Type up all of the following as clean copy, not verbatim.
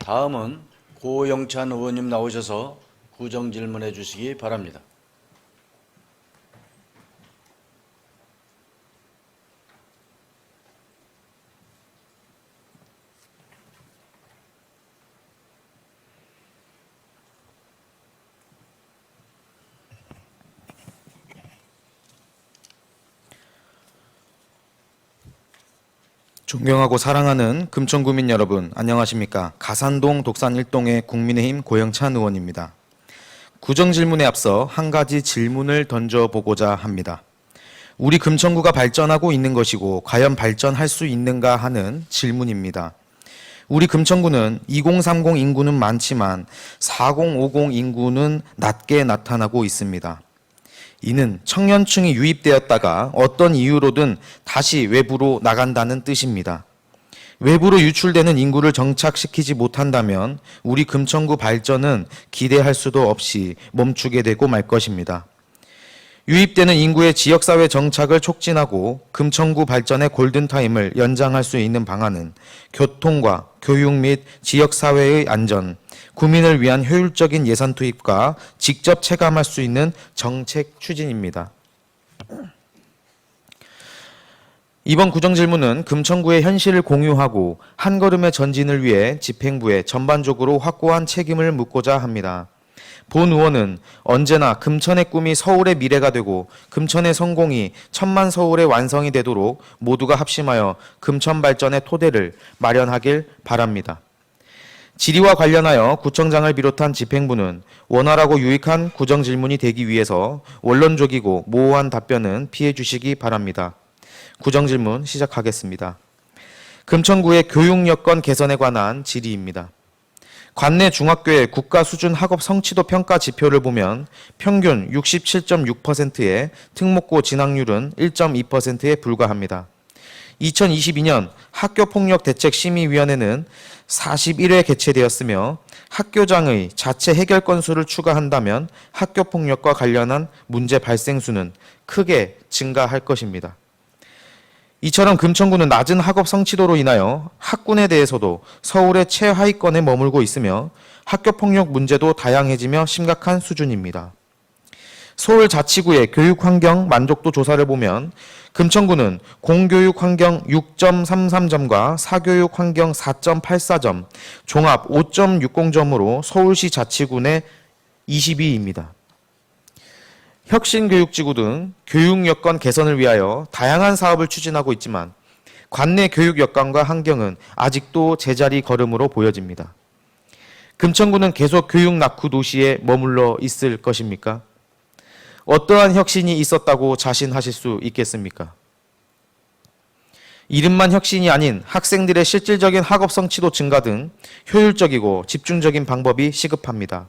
다음은 고영찬 의원님 나오셔서 구정 질문해 주시기 바랍니다. 존경하고 사랑하는 금천구민 여러분, 안녕하십니까? 가산동 독산 1동의 국민의힘 고영찬 의원입니다. 구정 질문에 앞서 한 가지 질문을 던져보고자 합니다. 우리 금천구가 발전하고 있는 것이고 과연 발전할 수 있는가 하는 질문입니다. 우리 금천구는 2030 인구는 많지만 4050 인구는 낮게 나타나고 있습니다. 이는 청년층이 유입되었다가 어떤 이유로든 다시 외부로 나간다는 뜻입니다. 외부로 유출되는 인구를 정착시키지 못한다면 우리 금천구 발전은 기대할 수도 없이 멈추게 되고 말 것입니다. 유입되는 인구의 지역사회 정착을 촉진하고 금천구 발전의 골든타임을 연장할 수 있는 방안은 교통과 교육 및 지역사회의 안전, 구민을 위한 효율적인 예산 투입과 직접 체감할 수 있는 정책 추진입니다. 이번 구정질문은 금천구의 현실을 공유하고 한 걸음의 전진을 위해 집행부에 전반적으로 확고한 책임을 묻고자 합니다. 본 의원은 언제나 금천의 꿈이 서울의 미래가 되고 금천의 성공이 천만 서울의 완성이 되도록 모두가 합심하여 금천 발전의 토대를 마련하길 바랍니다. 질의와 관련하여 구청장을 비롯한 집행부는 원활하고 유익한 구정질문이 되기 위해서 원론적이고 모호한 답변은 피해 주시기 바랍니다. 구정질문 시작하겠습니다. 금천구의 교육 여건 개선에 관한 질의입니다. 관내 중학교의 국가 수준 학업 성취도 평가 지표를 보면 평균 67.6%의 특목고 진학률은 1.2%에 불과합니다. 2022년 학교폭력대책심의위원회는 41회 개최되었으며 학교장의 자체 해결 건수를 추가한다면 학교폭력과 관련한 문제 발생 수는 크게 증가할 것입니다. 이처럼 금천구는 낮은 학업 성취도로 인하여 학군에 대해서도 서울의 최하위권에 머물고 있으며 학교폭력 문제도 다양해지며 심각한 수준입니다. 서울자치구의 교육환경 만족도 조사를 보면 금천구는 공교육 환경 6.33점과 사교육 환경 4.84점, 종합 5.60점으로 서울시 자치군의 20위입니다. 혁신교육지구 등 교육 여건 개선을 위하여 다양한 사업을 추진하고 있지만 관내 교육 여건과 환경은 아직도 제자리 걸음으로 보여집니다. 금천구는 계속 교육 낙후 도시에 머물러 있을 것입니까? 어떠한 혁신이 있었다고 자신하실 수 있겠습니까? 이름만 혁신이 아닌 학생들의 실질적인 학업 성취도 증가 등 효율적이고 집중적인 방법이 시급합니다.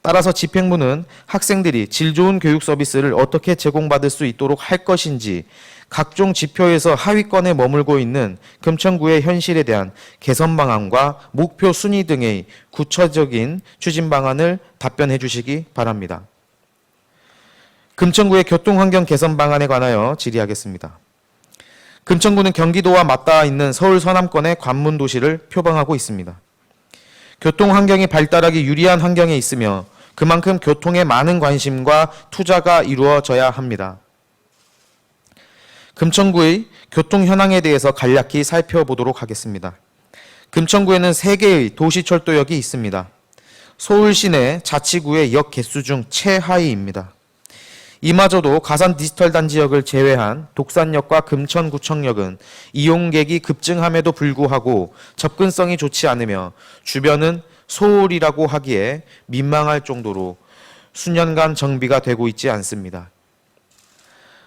따라서 집행부는 학생들이 질 좋은 교육 서비스를 어떻게 제공받을 수 있도록 할 것인지 각종 지표에서 하위권에 머물고 있는 금천구의 현실에 대한 개선 방안과 목표 순위 등의 구체적인 추진 방안을 답변해 주시기 바랍니다. 금천구의 교통환경 개선 방안에 관하여 질의하겠습니다. 금천구는 경기도와 맞닿아 있는 서울 서남권의 관문 도시를 표방하고 있습니다. 교통환경이 발달하기 유리한 환경에 있으며 그만큼 교통에 많은 관심과 투자가 이루어져야 합니다. 금천구의 교통 현황에 대해서 간략히 살펴보도록 하겠습니다. 금천구에는 3개의 도시철도역이 있습니다. 서울 시내 자치구의 역 개수 중 최하위입니다. 이마저도 가산 디지털 단지역을 제외한 독산역과 금천구청역은 이용객이 급증함에도 불구하고 접근성이 좋지 않으며 주변은 소홀이라고 하기에 민망할 정도로 수년간 정비가 되고 있지 않습니다.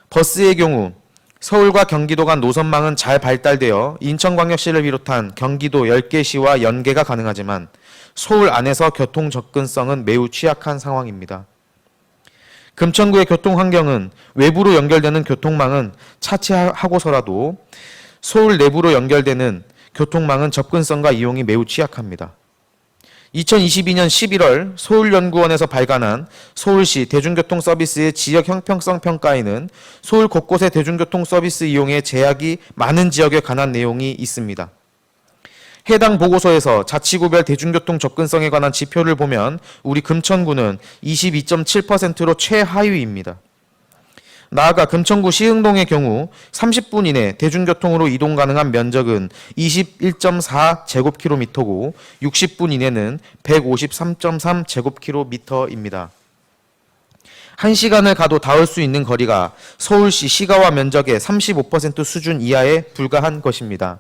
버스의 경우 서울과 경기도 간 노선망은 잘 발달되어 인천광역시를 비롯한 경기도 10개 시와 연계가 가능하지만 서울 안에서 교통 접근성은 매우 취약한 상황입니다. 금천구의 교통 환경은 외부로 연결되는 교통망은 차치하고서라도 서울 내부로 연결되는 교통망은 접근성과 이용이 매우 취약합니다. 2022년 11월 서울연구원에서 발간한 서울시 대중교통 서비스의 지역 형평성 평가에는 서울 곳곳의 대중교통 서비스 이용에 제약이 많은 지역에 관한 내용이 있습니다. 해당 보고서에서 자치구별 대중교통 접근성에 관한 지표를 보면 우리 금천구는 22.7%로 최하위입니다. 나아가 금천구 시흥동의 경우 30분 이내 대중교통으로 이동 가능한 면적은 21.4제곱킬로미터고 60분 이내는 153.3제곱킬로미터입니다. 1시간을 가도 닿을 수 있는 거리가 서울시 시가와 면적의 35% 수준 이하에 불과한 것입니다.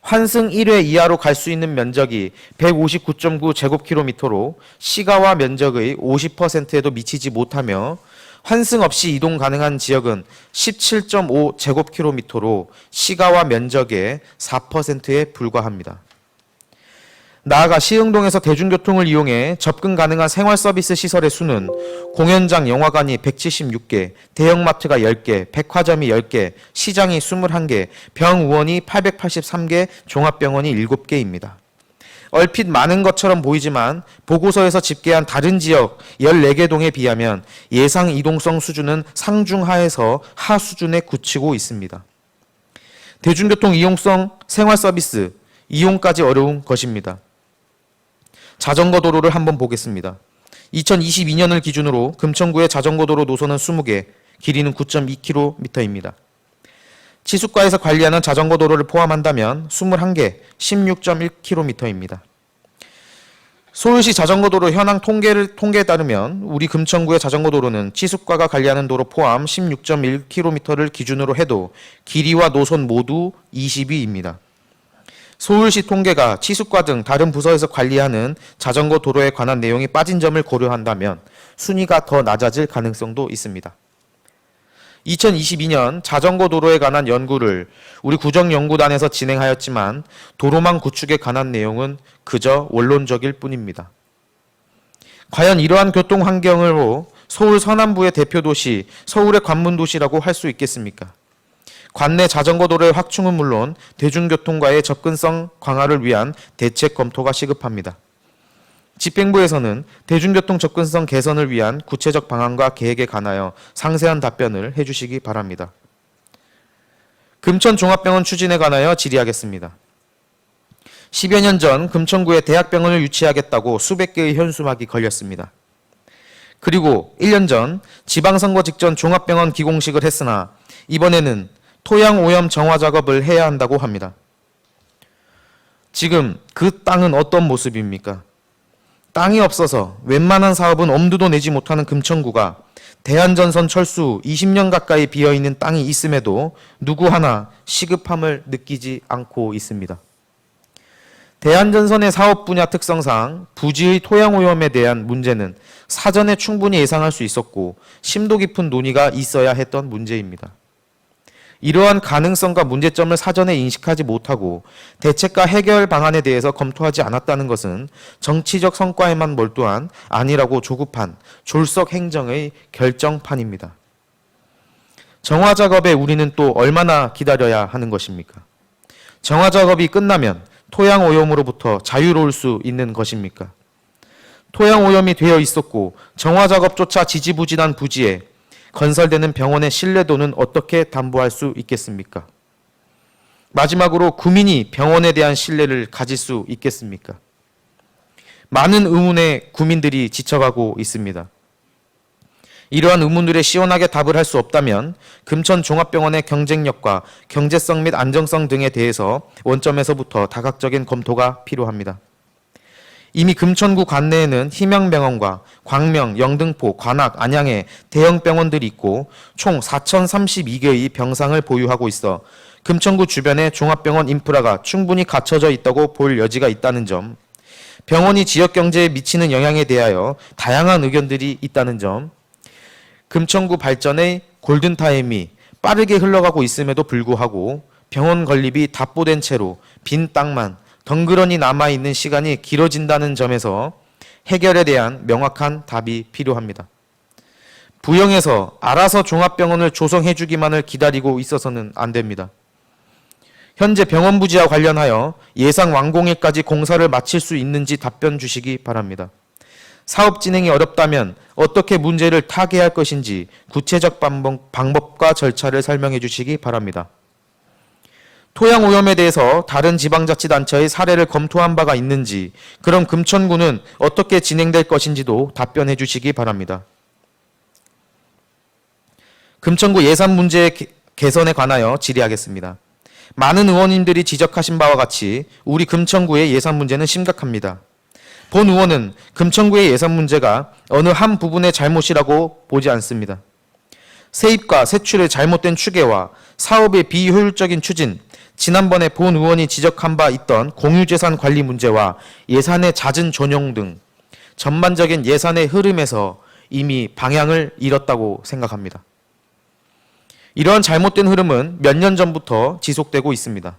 환승 1회 이하로 갈 수 있는 면적이 159.9제곱킬로미터로 시가와 면적의 50%에도 미치지 못하며 환승 없이 이동 가능한 지역은 17.5제곱킬로미터로 시가와 면적의 4%에 불과합니다. 나아가 시흥동에서 대중교통을 이용해 접근 가능한 생활서비스 시설의 수는 공연장, 영화관이 176개, 대형마트가 10개, 백화점이 10개, 시장이 21개, 병의원이 883개, 종합병원이 7개입니다. 얼핏 많은 것처럼 보이지만 보고서에서 집계한 다른 지역 14개 동에 비하면 예상 이동성 수준은 상중하에서 하수준에 그치고 있습니다. 대중교통 이용성 생활서비스 이용까지 어려운 것입니다. 자전거 도로를 한번 보겠습니다. 2022년을 기준으로 금천구의 자전거 도로 노선은 20개, 길이는 9.2km입니다. 치수과에서 관리하는 자전거 도로를 포함한다면 21개, 16.1km입니다. 서울시 자전거 도로 현황 통계에 따르면 우리 금천구의 자전거 도로는 치수과가 관리하는 도로 포함 16.1km를 기준으로 해도 길이와 노선 모두 20위입니다. 서울시 통계가 치수과 등 다른 부서에서 관리하는 자전거 도로에 관한 내용이 빠진 점을 고려한다면 순위가 더 낮아질 가능성도 있습니다. 2022년 자전거 도로에 관한 연구를 우리 구정연구단에서 진행하였지만 도로망 구축에 관한 내용은 그저 원론적일 뿐입니다. 과연 이러한 교통 환경으로 서울 서남부의 대표도시, 서울의 관문도시라고 할 수 있겠습니까? 관내 자전거 도로의 확충은 물론 대중교통과의 접근성 강화를 위한 대책 검토가 시급합니다. 집행부에서는 대중교통 접근성 개선을 위한 구체적 방안과 계획에 관하여 상세한 답변을 해주시기 바랍니다. 금천종합병원 추진에 관하여 질의하겠습니다. 10여 년 전 금천구에 대학병원을 유치하겠다고 수백 개의 현수막이 걸렸습니다. 그리고 1년 전 지방선거 직전 종합병원 기공식을 했으나 이번에는 토양오염 정화 작업을 해야 한다고 합니다. 지금 그 땅은 어떤 모습입니까? 땅이 없어서 웬만한 사업은 엄두도 내지 못하는 금천구가 대한전선 철수 20년 가까이 비어있는 땅이 있음에도 누구 하나 시급함을 느끼지 않고 있습니다. 대한전선의 사업 분야 특성상 부지의 토양오염에 대한 문제는 사전에 충분히 예상할 수 있었고 심도 깊은 논의가 있어야 했던 문제입니다. 이러한 가능성과 문제점을 사전에 인식하지 못하고 대책과 해결 방안에 대해서 검토하지 않았다는 것은 정치적 성과에만 몰두한 아니라고 조급한 졸속 행정의 결정판입니다. 정화 작업에 우리는 또 얼마나 기다려야 하는 것입니까? 정화 작업이 끝나면 토양 오염으로부터 자유로울 수 있는 것입니까? 토양 오염이 되어 있었고 정화 작업조차 지지부진한 부지에 건설되는 병원의 신뢰도는 어떻게 담보할 수 있겠습니까? 마지막으로 구민이 병원에 대한 신뢰를 가질 수 있겠습니까? 많은 의문에 구민들이 지쳐가고 있습니다. 이러한 의문들에 시원하게 답을 할 수 없다면 금천종합병원의 경쟁력과 경제성 및 안정성 등에 대해서 원점에서부터 다각적인 검토가 필요합니다. 이미 금천구 관내에는 희명병원과 광명, 영등포, 관악, 안양에 대형 병원들이 있고 총 4,032개의 병상을 보유하고 있어 금천구 주변에 종합병원 인프라가 충분히 갖춰져 있다고 볼 여지가 있다는 점, 병원이 지역경제에 미치는 영향에 대하여 다양한 의견들이 있다는 점, 금천구 발전의 골든타임이 빠르게 흘러가고 있음에도 불구하고 병원 건립이 답보된 채로 빈 땅만 덩그러니 남아있는 시간이 길어진다는 점에서 해결에 대한 명확한 답이 필요합니다. 부영에서 알아서 종합병원을 조성해주기만을 기다리고 있어서는 안 됩니다. 현재 병원 부지와 관련하여 예상 완공일까지 공사를 마칠 수 있는지 답변 주시기 바랍니다. 사업 진행이 어렵다면 어떻게 문제를 타개할 것인지 구체적 방법과 절차를 설명해 주시기 바랍니다. 토양 오염에 대해서 다른 지방자치단체의 사례를 검토한 바가 있는지, 그럼 금천구는 어떻게 진행될 것인지도 답변해 주시기 바랍니다. 금천구 예산 문제 개선에 관하여 질의하겠습니다. 많은 의원님들이 지적하신 바와 같이 우리 금천구의 예산 문제는 심각합니다. 본 의원은 금천구의 예산 문제가 어느 한 부분의 잘못이라고 보지 않습니다. 세입과 세출의 잘못된 추계와 사업의 비효율적인 추진, 지난번에 본 의원이 지적한 바 있던 공유재산 관리 문제와 예산의 잦은 전용 등 전반적인 예산의 흐름에서 이미 방향을 잃었다고 생각합니다. 이러한 잘못된 흐름은 몇 년 전부터 지속되고 있습니다.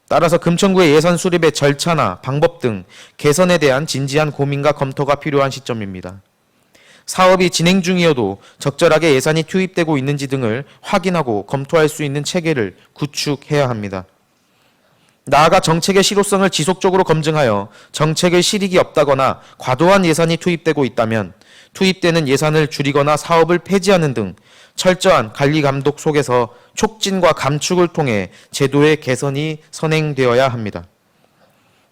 따라서 금천구의 예산 수립의 절차나 방법 등 개선에 대한 진지한 고민과 검토가 필요한 시점입니다. 사업이 진행 중이어도 적절하게 예산이 투입되고 있는지 등을 확인하고 검토할 수 있는 체계를 구축해야 합니다. 나아가 정책의 실효성을 지속적으로 검증하여 정책의 실익이 없다거나 과도한 예산이 투입되고 있다면 투입되는 예산을 줄이거나 사업을 폐지하는 등 철저한 관리 감독 속에서 촉진과 감축을 통해 제도의 개선이 선행되어야 합니다.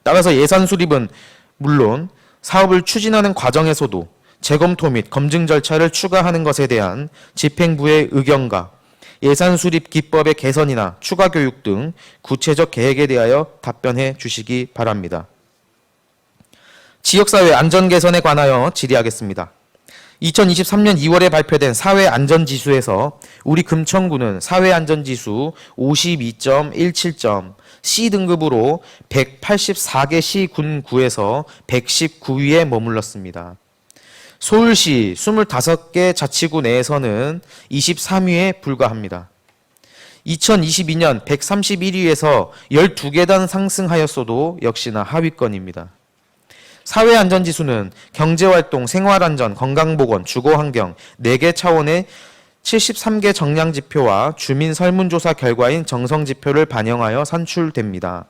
따라서 예산 수립은 물론 사업을 추진하는 과정에서도 재검토 및 검증 절차를 추가하는 것에 대한 집행부의 의견과 예산 수립 기법의 개선이나 추가 교육 등 구체적 계획에 대하여 답변해 주시기 바랍니다. 지역사회 안전 개선에 관하여 질의하겠습니다. 2023년 2월에 발표된 사회안전지수에서 우리 금천구는 사회안전지수 52.17점, C등급으로 184개 시, 군, 구에서 119위에 머물렀습니다. 서울시 25개 자치구 내에서는 23위에 불과합니다. 2022년 131위에서 12계단 상승하였어도 역시나 하위권입니다. 사회안전지수는 경제활동, 생활안전, 건강보건, 주거환경 4개 차원의 73개 정량지표와 주민 설문조사 결과인 정성지표를 반영하여 산출됩니다.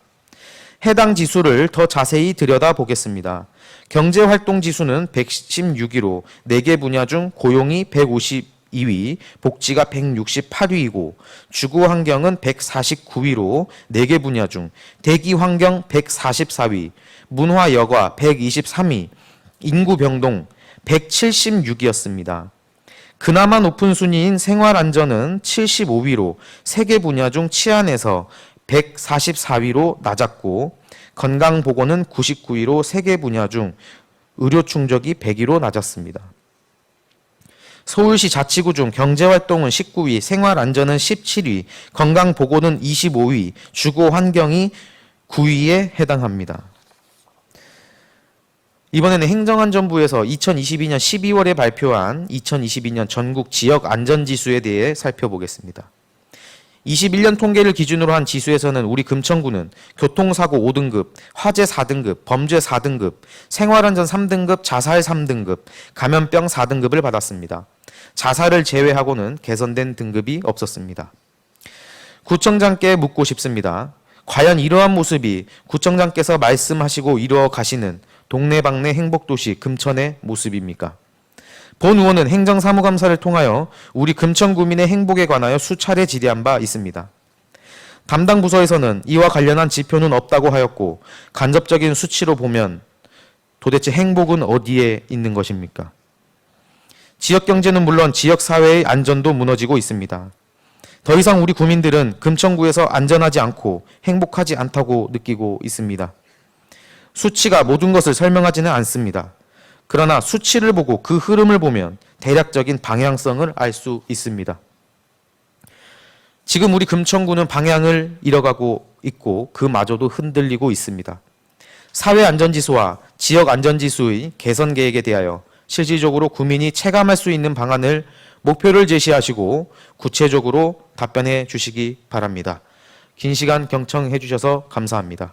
해당 지수를 더 자세히 들여다보겠습니다. 경제활동지수는 116위로 4개 분야 중 고용이 152위, 복지가 168위이고 주거환경은 149위로 4개 분야 중 대기환경 144위, 문화여가 123위, 인구병동 176위였습니다. 그나마 높은 순위인 생활안전은 75위로 3개 분야 중 치안에서 144위로 낮았고 건강보건은 99위로 3개 분야 중 의료충족이 100위로 낮았습니다. 서울시 자치구 중 경제활동은 19위, 생활안전은 17위, 건강보건은 25위, 주거환경이 9위에 해당합니다. 이번에는 행정안전부에서 2022년 12월에 발표한 2022년 전국 지역 안전지수에 대해 살펴보겠습니다. 21년 통계를 기준으로 한 지수에서는 우리 금천구는 교통사고 5등급, 화재 4등급, 범죄 4등급, 생활안전 3등급, 자살 3등급, 감염병 4등급을 받았습니다. 자살을 제외하고는 개선된 등급이 없었습니다. 구청장께 묻고 싶습니다. 과연 이러한 모습이 구청장께서 말씀하시고 이루어 가시는 동네방네 행복도시 금천의 모습입니까? 본 의원은 행정사무감사를 통하여 우리 금천구민의 행복에 관하여 수차례 질의한 바 있습니다. 담당 부서에서는 이와 관련한 지표는 없다고 하였고 간접적인 수치로 보면 도대체 행복은 어디에 있는 것입니까? 지역경제는 물론 지역사회의 안전도 무너지고 있습니다. 더 이상 우리 구민들은 금천구에서 안전하지 않고 행복하지 않다고 느끼고 있습니다. 수치가 모든 것을 설명하지는 않습니다. 그러나 수치를 보고 그 흐름을 보면 대략적인 방향성을 알 수 있습니다. 지금 우리 금천구는 방향을 잃어가고 있고 그마저도 흔들리고 있습니다. 사회안전지수와 지역안전지수의 개선 계획에 대하여 실질적으로 구민이 체감할 수 있는 방안을 목표를 제시하시고 구체적으로 답변해 주시기 바랍니다. 긴 시간 경청해 주셔서 감사합니다.